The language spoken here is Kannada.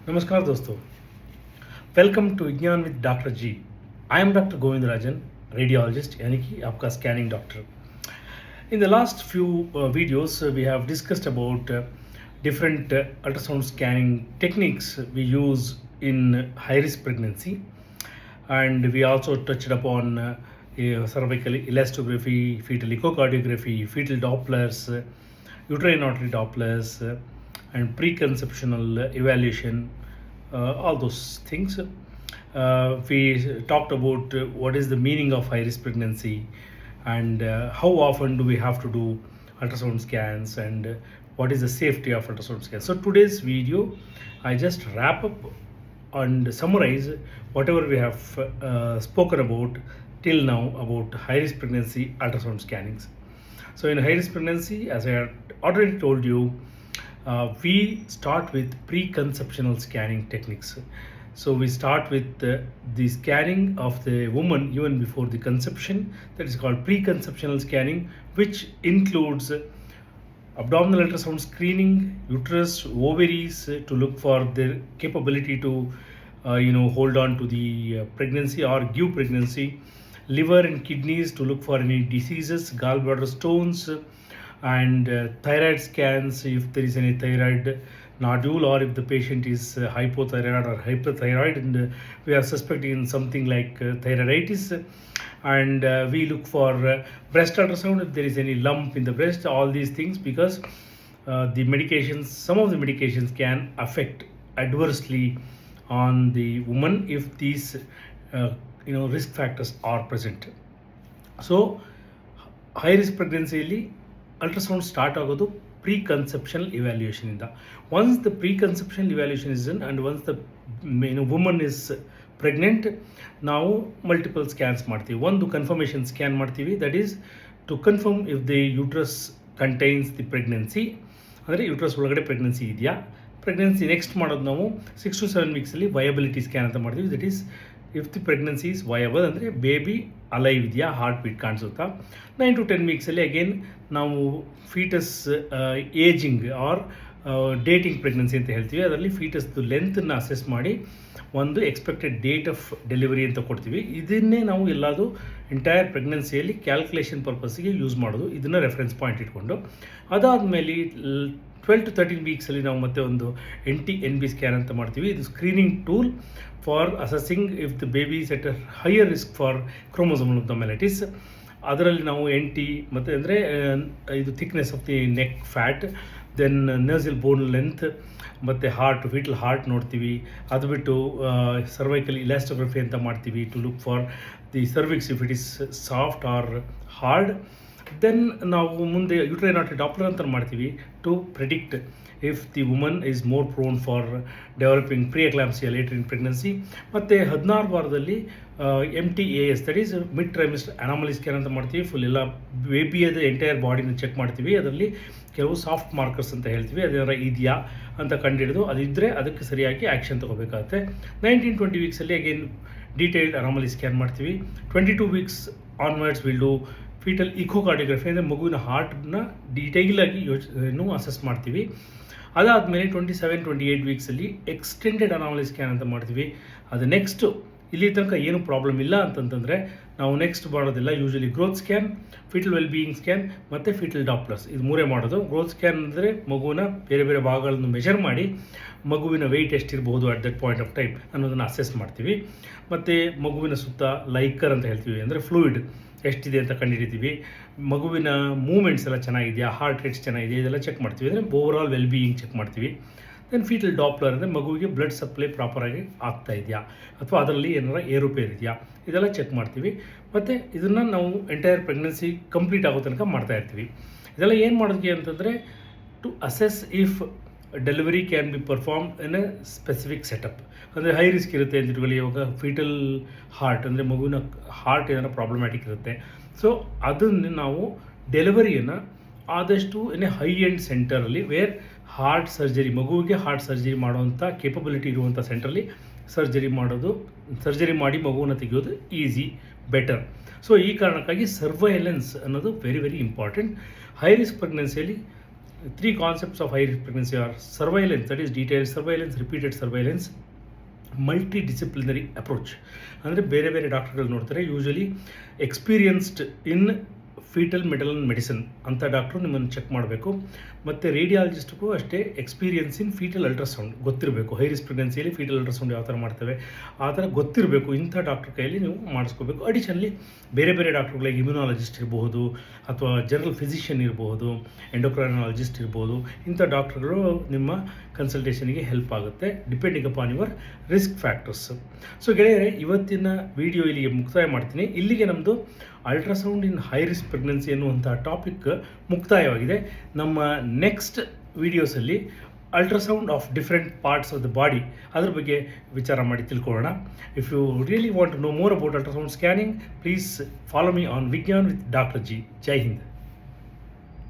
नमस्कार दोस्तों, welcome to Vigyan with doctor G. I am doctor Govind Rajan, radiologist यानी कि आपका scanning doctor. In the last few videos, we have discussed about different ultrasound scanning techniques we use in high risk pregnancy, and we also touched upon cervical elastography, fetal echocardiography, fetal Dopplers, uterine artery Dopplers, and preconceptional evaluation, all those things. We talked about what is the meaning of high risk pregnancy, and how often do we have to do ultrasound scans, and what is the safety of ultrasound scans. So today's video I just wrap up and summarize whatever we have spoken about till now about high risk pregnancy ultrasound scannings. So in high risk pregnancy, as I had already told you, we start with preconceptional scanning techniques. So we start with the scanning of the woman even before the conception. That is called preconceptional scanning, which includes abdominal ultrasound screening, uterus, ovaries, to look for their capability to hold on to the pregnancy or give pregnancy, liver and kidneys to look for any diseases, gallbladder stones, and thyroid scans if there is any thyroid nodule, or if the patient is hypothyroid or hyperthyroid and we are suspecting something like thyroiditis. And we look for breast ultrasound if there is any lump in the breast, all these things, because the medications, some of the medications can affect adversely on the woman if these risk factors are present. So high risk pregnancy ultrasound start ಆಗೋದು ಪ್ರೀಕನ್ಸೆಪ್ಷನಲ್ ಇವ್ಯಾಲ್ಯೂಯೇಷನ್ ಇಂದ. Once the preconceptional evaluation is done and once the woman is pregnant, ನಾವು ಮಲ್ಟಿಪಲ್ ಸ್ಕ್ಯಾನ್ಸ್ ಮಾಡ್ತೀವಿ. ಒಂದು ಕನ್ಫರ್ಮೇಷನ್ ಸ್ಕ್ಯಾನ್ ಮಾಡ್ತೀವಿ, that is to confirm if the uterus contains the pregnancy, ಅಂದರೆ ಯೂಟ್ರಸ್ ಒಳಗಡೆ ಪ್ರೆಗ್ನೆನ್ಸಿ ಇದೆಯಾ. ಪ್ರೆಗ್ನೆನ್ಸಿ ನೆಕ್ಸ್ಟ್ ಮಾಡೋದು ನಾವು 6 to 7 ವೀಕ್ಸಲ್ಲಿ ವಯಬಿಲಿಟಿ ಸ್ಕ್ಯಾನ್ ಅಂತ ಮಾಡ್ತೀವಿ. That is if the pregnancy is viable, ಅಂದರೆ ಬೇಬಿ ಅಲೈವ್ ಇದೆಯಾ, ಹಾರ್ಟ್ ಬೀಟ್ ಕಾಣಿಸುತ್ತಾ. 9 to 10 ವೀಕ್ಸಲ್ಲಿ ಅಗೇನ್ ನಾವು foetus ageing or dating pregnancy ಅಂತ ಹೇಳ್ತೀವಿ. ಅದರಲ್ಲಿ ಫೀಟಸ್ದು ಲೆಂತನ್ನು ಅಸೆಸ್ ಮಾಡಿ ಒಂದು ಎಕ್ಸ್ಪೆಕ್ಟೆಡ್ ಡೇಟ್ ಆಫ್ ಡೆಲಿವರಿ ಅಂತ ಕೊಡ್ತೀವಿ. ಇದನ್ನೇ ನಾವು ಎಲ್ಲದು ಎಂಟೈರ್ ಪ್ರೆಗ್ನೆನ್ಸಿಯಲ್ಲಿ ಕ್ಯಾಲ್ಕುಲೇಷನ್ ಪರ್ಪಸ್ಸಿಗೆ ಯೂಸ್ ಮಾಡೋದು, ಇದನ್ನು ರೆಫರೆನ್ಸ್ ಪಾಯಿಂಟ್ ಇಟ್ಕೊಂಡು. ಅದಾದಮೇಲೆ 12 to 13 ವೀಕ್ಸಲ್ಲಿ ನಾವು ಮತ್ತೆ ಒಂದು NT-NB ಸ್ಕ್ಯಾನ್ ಅಂತ ಮಾಡ್ತೀವಿ. ಇದು screening tool for assessing if the baby is at a higher risk for chromosomal abnormalities. ಅದರಲ್ಲಿ ನಾವು NT ಮತ್ತು ಅಂದರೆ ಇದು thickness of the neck fat, then nasal bone length, ಮತ್ತು ಹಾರ್ಟ್, ಫೀಟಲ್ ಹಾರ್ಟ್ ನೋಡ್ತೀವಿ. ಅದು ಬಿಟ್ಟು ಸರ್ವೈಕಲ್ ಇಲಾಸ್ಟೋಗ್ರಫಿ ಅಂತ ಮಾಡ್ತೀವಿ to look for the cervix if it is soft or hard. Then ನಾವು ಮುಂದೆ ಯುಟ್ರೈನ್ ಆರ್ಟರಿ ಡಾಪ್ಲರ್ ಅಂತ ಮಾಡ್ತೀವಿ to predict if the woman is more prone for developing pre eclampsia later in pregnancy. ಮತ್ತು 16 ವಾರದಲ್ಲಿ MTAS, that is mid trimester anomaly scan ಅಂತ ಮಾಡ್ತೀವಿ. ಫುಲ್ ಎಲ್ಲ ಬೇಬಿಯದ ಎಂಟೈರ್ ಬಾಡಿನ ಚೆಕ್ ಮಾಡ್ತೀವಿ. ಅದರಲ್ಲಿ ಕೆಲವು ಸಾಫ್ಟ್ ಮಾರ್ಕರ್ಸ್ ಅಂತ ಹೇಳ್ತೀವಿ, ಅದೇನಾರ ಇದೆಯಾ ಅಂತ ಕಂಡುಹಿಡಿದು ಅದಿದ್ದರೆ ಅದಕ್ಕೆ ಸರಿಯಾಗಿ ಆ್ಯಕ್ಷನ್ ತೊಗೋಬೇಕಾಗುತ್ತೆ. 19-20 ವೀಕ್ಸಲ್ಲಿ ಅಗೇನ್ ಡೀಟೇಲ್ಡ್ ಅನಾಮಲಿ ಸ್ಕ್ಯಾನ್ ಮಾಡ್ತೀವಿ. 22 weeks onwards will do foetal echocardiography, ಅಂದರೆ ಮಗುವಿನ ಹಾರ್ಟ್ನ ಡೀಟೈಲಾಗಿ ಅಸೆಸ್ ಮಾಡ್ತೀವಿ. ಅದಾದಮೇಲೆ 27-28 ವೀಕ್ಸಲ್ಲಿ ಎಕ್ಸ್ಟೆಂಡೆಡ್ ಅನಾಮಲಿ ಸ್ಕ್ಯಾನ್ ಅಂತ ಮಾಡ್ತೀವಿ. ಅದು ನೆಕ್ಸ್ಟು ಇಲ್ಲಿ ತನಕ ಏನು ಪ್ರಾಬ್ಲಮ್ ಇಲ್ಲ ಅಂತಂತಂದರೆ ನಾವು ನೆಕ್ಸ್ಟ್ ಮಾಡೋದಿಲ್ಲ. Usually growth scan, foetal well being scan ಮತ್ತು ಫೀಟಲ್ ಡಾಪ್ಲರ್ಸ್, ಇದು ಮೂರೇ ಮಾಡೋದು. ಗ್ರೋತ್ ಸ್ಕ್ಯಾನ್ ಅಂದರೆ ಮಗುವಿನ ಬೇರೆ ಬೇರೆ ಭಾಗಗಳನ್ನು ಮೆಷರ್ ಮಾಡಿ ಮಗುವಿನ ವೆಯ್ಟ್ ಎಷ್ಟಿರ್ಬೋದು at that point of time ಅನ್ನೋದನ್ನು ಅಸೆಸ್ ಮಾಡ್ತೀವಿ. ಮತ್ತು ಮಗುವಿನ ಸುತ್ತ ಲೈಕರ್ ಅಂತ ಹೇಳ್ತೀವಿ, ಅಂದರೆ ಫ್ಲೂಯಿಡ್ ಎಷ್ಟಿದೆ ಅಂತ ಕಂಡುಹಿಡಿತೀವಿ. ಮಗುವಿನ ಮೂಮೆಂಟ್ಸ್ ಎಲ್ಲ ಚೆನ್ನಾಗಿದೆಯಾ, ಹಾರ್ಟ್ ರೇಟ್ಸ್ ಚೆನ್ನಾಗಿದೆಯಾ, ಇದೆಲ್ಲ ಚೆಕ್ ಮಾಡ್ತೀವಿ. ಅಂದರೆ ಓವರಾಲ್ ವೆಲ್ ಬೀಯಿಂಗ್ ಚೆಕ್ ಮಾಡ್ತೀವಿ. ದೆನ್ ಫೀಟಲ್ ಡಾಪ್ಲರ್ ಅಂದರೆ ಮಗುವಿಗೆ ಬ್ಲಡ್ ಸಪ್ಲೈ ಪ್ರಾಪರಾಗಿ ಆಗ್ತಾ ಇದೆಯಾ ಅಥವಾ ಅದರಲ್ಲಿ ಏನಾರ ಏರುಪೇರು ಇದೆಯಾ, ಇದೆಲ್ಲ ಚೆಕ್ ಮಾಡ್ತೀವಿ. ಮತ್ತು ಇದನ್ನು ನಾವು ಎಂಟೈರ್ ಪ್ರೆಗ್ನೆನ್ಸಿ ಕಂಪ್ಲೀಟ್ ಆಗೋ ತನಕ ಮಾಡ್ತಾಯಿರ್ತೀವಿ. ಇದೆಲ್ಲ ಏನು ಮಾಡೋದಕ್ಕೆ ಅಂತಂದರೆ to assess if delivery can be perform in a specific setup. ಅಂದರೆ ಹೈ ರಿಸ್ಕ್ ಇರುತ್ತೆ ಅಂತ ಇಟ್ಕೊಳ್ಳಿ. ಇವಾಗ ಫೀಟಲ್ ಹಾರ್ಟ್ ಅಂದರೆ ಮಗುವಿನ ಹಾರ್ಟ್ ಏನಾರ ಪ್ರಾಬ್ಲಮ್ಯಾಟಿಕ್ ಇರುತ್ತೆ. ಸೊ ಅದನ್ನು ನಾವು ಡೆಲಿವರಿಯನ್ನು ಆದಷ್ಟು ಹೈ ಎಂಡ್ ಸೆಂಟರಲ್ಲಿ, ವೇರ್ ಹಾರ್ಟ್ ಸರ್ಜರಿ, ಮಗುವಿಗೆ ಹಾರ್ಟ್ ಸರ್ಜರಿ ಮಾಡುವಂಥ ಕೇಪಬಿಲಿಟಿ ಇರುವಂಥ ಸೆಂಟ್ರಲ್ಲಿ ಸರ್ಜರಿ ಮಾಡಿ ಮಗುವನ್ನು ತೆಗೆಯೋದು ಈಸಿ, ಬೆಟರ್. ಸೊ ಈ ಕಾರಣಕ್ಕಾಗಿ ಸರ್ವೈಲೆನ್ಸ್ ಅನ್ನೋದು very very important. High risk ಪ್ರೆಗ್ನೆನ್ಸಿಯಲ್ಲಿ Three concepts of high risk pregnancy are surveillance, that is detailed surveillance, repeated surveillance, multidisciplinary approach. ಅಂದರೆ ಬೇರೆ ಬೇರೆ ಡಾಕ್ಟರ್ಗಳು ನೋಡ್ತಾರೆ. ಯೂಶಲಿ ಎಕ್ಸ್ಪೀರಿಯನ್ಸ್ಡ್ ಇನ್ ಫೀಟಲ್ ಮೆಟಲ್ ಮೆಡಿಸಿನ್ ಅಂಥ ಡಾಕ್ಟ್ರು ನಿಮ್ಮನ್ನು ಚೆಕ್ ಮಾಡಬೇಕು. ಮತ್ತು ರೇಡಿಯಾಲಜಿಸ್ಟ್ಗೂ ಅಷ್ಟೇ ಎಕ್ಸ್ಪೀರಿಯನ್ಸ್ ಇನ್ ಫೀಟಲ್ ಅಲ್ಟ್ರಾಸೌಂಡ್ ಗೊತ್ತಿರಬೇಕು. ಹೈ ರಿಸ್ಕ್ ಪ್ರೆಗ್ನೆನ್ಸಿಯಲ್ಲಿ ಫೀಟಲ್ ಅಲ್ಟ್ರಾಸೌಂಡ್ ಯಾವ ಥರ ಮಾಡ್ತೇವೆ ಆ ಥರ ಗೊತ್ತಿರಬೇಕು. ಇಂಥ ಡಾಕ್ಟ್ರ್ ಕೈಯಲ್ಲಿ ನೀವು ಮಾಡಿಸ್ಕೋಬೇಕು. ಅಡಿಷನ್ಲಿ ಬೇರೆ ಬೇರೆ ಡಾಕ್ಟ್ರುಗಳಿಗೆ ಇಮ್ಯುನಾಲಜಿಸ್ಟ್ ಇರ್ಬೋದು, ಅಥವಾ ಜನರಲ್ ಫಿಸಿಷಿಯನ್ ಇರ್ಬೋದು, ಎಂಡೋಕ್ರೈನಾಲಜಿಸ್ಟ್ ಇರ್ಬೋದು. ಇಂಥ ಡಾಕ್ಟ್ರುಗಳು ನಿಮ್ಮ ಕನ್ಸಲ್ಟೇಷನಿಗೆ ಹೆಲ್ಪ್ ಆಗುತ್ತೆ, depending upon your risk factors. So ಗೆಳೆಯರೆ, ಇವತ್ತಿನ ವಿಡಿಯೋ ಇಲ್ಲಿಗೆ ಮುಕ್ತಾಯ ಮಾಡ್ತೀನಿ. ಇಲ್ಲಿಗೆ ನಮ್ಮದು ultrasound in high risk pregnancy ಎನ್ನುವಂಥ ಟಾಪಿಕ್ ಮುಕ್ತಾಯವಾಗಿದೆ. ನಮ್ಮ ನೆಕ್ಸ್ಟ್ ವೀಡಿಯೋಸಲ್ಲಿ ultrasound of different parts of the body ಅದ್ರ ಬಗ್ಗೆ ವಿಚಾರ ಮಾಡಿ ತಿಳ್ಕೊಳ್ಳೋಣ. If you really want to know more about ultrasound scanning, please follow me on Vigyan with doctor ji. Jai Hind.